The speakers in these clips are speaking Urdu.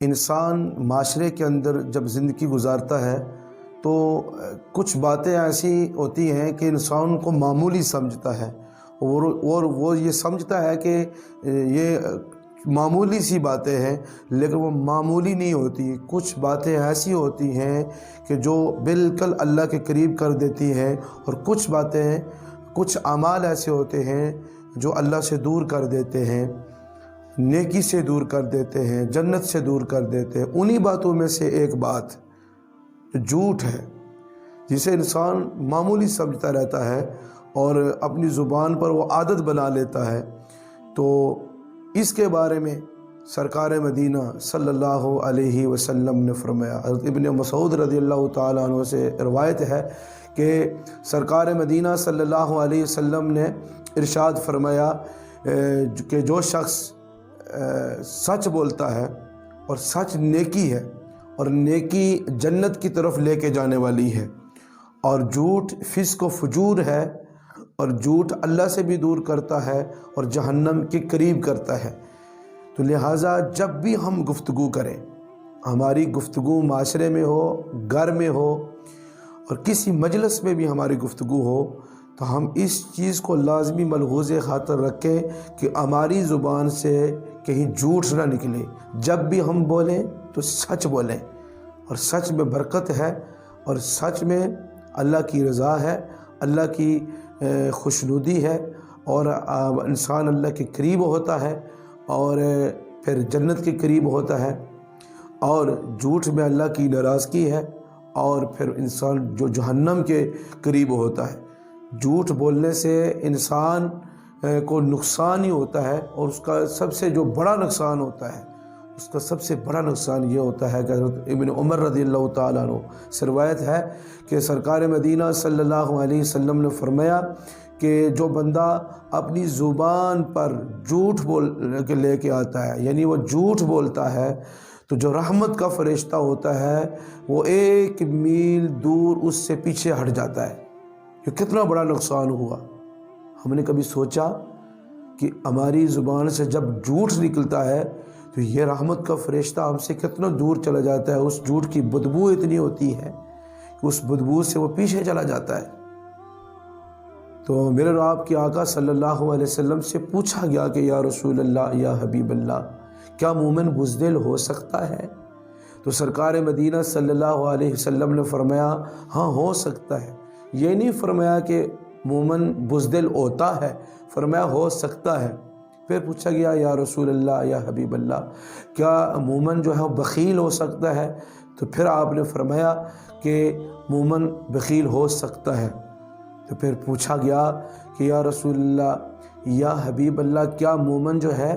انسان معاشرے کے اندر جب زندگی گزارتا ہے تو کچھ باتیں ایسی ہوتی ہیں کہ انسان کو معمولی سمجھتا ہے اور وہ یہ سمجھتا ہے کہ یہ معمولی سی باتیں ہیں، لیکن وہ معمولی نہیں ہوتی۔ کچھ باتیں ایسی ہوتی ہیں کہ جو بالکل اللہ کے قریب کر دیتی ہیں، اور کچھ باتیں، کچھ اعمال ایسے ہوتے ہیں جو اللہ سے دور کر دیتے ہیں، نیکی سے دور کر دیتے ہیں، جنت سے دور کر دیتے ہیں۔ انہی باتوں میں سے ایک بات جھوٹ ہے، جسے انسان معمولی سمجھتا رہتا ہے اور اپنی زبان پر وہ عادت بنا لیتا ہے۔ تو اس کے بارے میں سرکار مدینہ صلی اللہ علیہ وسلم نے فرمایا، حضرت ابن مسعود رضی اللہ تعالیٰ عنہ سے روایت ہے کہ سرکار مدینہ صلی اللہ علیہ وسلم نے ارشاد فرمایا کہ جو شخص سچ بولتا ہے، اور سچ نیکی ہے، اور نیکی جنت کی طرف لے کے جانے والی ہے، اور جھوٹ فسق و فجور ہے، اور جھوٹ اللہ سے بھی دور کرتا ہے اور جہنم کے قریب کرتا ہے۔ تو لہٰذا جب بھی ہم گفتگو کریں، ہماری گفتگو معاشرے میں ہو، گھر میں ہو، اور کسی مجلس میں بھی ہماری گفتگو ہو، تو ہم اس چیز کو لازمی ملحوظ خاطر رکھیں کہ ہماری زبان سے کہیں جھوٹ نہ نکلے۔ جب بھی ہم بولیں تو سچ بولیں، اور سچ میں برکت ہے، اور سچ میں اللہ کی رضا ہے، اللہ کی خوشنودی ہے، اور انسان اللہ کے قریب ہوتا ہے، اور پھر جنت کے قریب ہوتا ہے، اور جھوٹ میں اللہ کی ناراضگی ہے، اور پھر انسان جو جہنم کے قریب ہوتا ہے۔ جھوٹ بولنے سے انسان کو نقصان ہی ہوتا ہے، اور اس کا سب سے جو بڑا نقصان ہوتا ہے، اس کا سب سے بڑا نقصان یہ ہوتا ہے کہ حضرت ابن عمر رضی اللہ تعالیٰ عنہ سے روایت ہے کہ سرکار مدینہ صلی اللہ علیہ وسلم نے فرمایا کہ جو بندہ اپنی زبان پر جھوٹ بول کے لے کے آتا ہے، یعنی وہ جھوٹ بولتا ہے، تو جو رحمت کا فرشتہ ہوتا ہے وہ 1 میل دور اس سے پیچھے ہٹ جاتا ہے۔ یہ کتنا بڑا نقصان ہوا۔ ہم نے کبھی سوچا کہ ہماری زبان سے جب جھوٹ نکلتا ہے تو یہ رحمت کا فرشتہ ہم سے کتنا دور چلا جاتا ہے، اس جھوٹ کی بدبو اتنی ہوتی ہے کہ اس بدبو سے وہ پیچھے چلا جاتا ہے۔ تو میرے اور آپ کے آقا صلی اللہ علیہ وسلم سے پوچھا گیا کہ یا رسول اللہ، یا حبیب اللہ، کیا مومن بزدل ہو سکتا ہے؟ تو سرکار مدینہ صلی اللہ علیہ وسلم نے فرمایا ہاں ہو سکتا ہے۔ یہ نہیں فرمایا کہ مومن بزدل ہوتا ہے، فرمایا ہو سکتا ہے۔ پھر پوچھا گیا یا رسول اللہ، یا حبیب اللہ، کیا مومن جو ہے بخیل ہو سکتا ہے؟ تو پھر آپ نے فرمایا کہ مومن بخیل ہو سکتا ہے۔ تو پھر پوچھا گیا کہ یا رسول اللہ، یا حبیب اللہ، کیا مومن جو ہے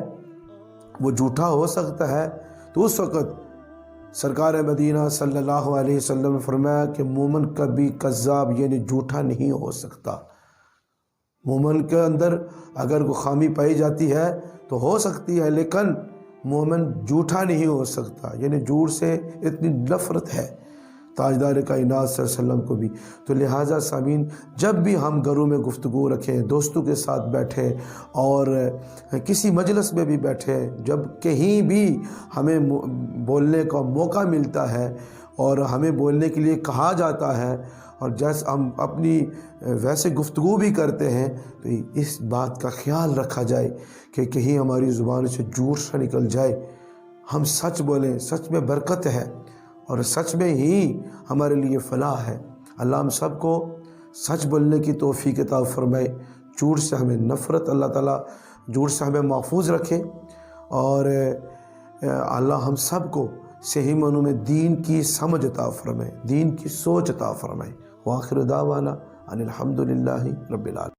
وہ جھوٹا ہو سکتا ہے؟ تو اس وقت سرکار مدینہ صلی اللہ علیہ وسلم نے فرمایا کہ مومن کبھی کذاب یعنی جھوٹا نہیں ہو سکتا۔ مومن کے اندر اگر کوئی خامی پائی جاتی ہے تو ہو سکتی ہے، لیکن مومن جھوٹا نہیں ہو سکتا، یعنی جھوٹ سے اتنی نفرت ہے تاجدار کائنات صلی اللہ علیہ وسلم کو بھی۔ تو لہٰذا سامعین، جب بھی ہم گھروں میں گفتگو رکھیں، دوستوں کے ساتھ بیٹھیں، اور کسی مجلس میں بھی بیٹھیں، جب کہیں بھی ہمیں بولنے کا موقع ملتا ہے اور ہمیں بولنے کے لیے کہا جاتا ہے، اور جیسے ہم اپنی ویسے گفتگو بھی کرتے ہیں، تو اس بات کا خیال رکھا جائے کہ کہیں ہماری زبان سے جھوٹ نہ نکل جائے۔ ہم سچ بولیں، سچ میں برکت ہے، اور سچ میں ہی ہمارے لیے فلاح ہے۔ اللہ ہم سب کو سچ بولنے کی توفیق عطا فرمائے، جھوٹ سے ہمیں نفرت، اللہ تعالیٰ جھوٹ سے ہمیں محفوظ رکھے، اور اللہ ہم سب کو صحیح معنوں میں دین کی سمجھ عطا فرمائے، دین کی سوچ عطا فرمائے۔ وآخر دعوانا ان الحمد للہ رب العالمین۔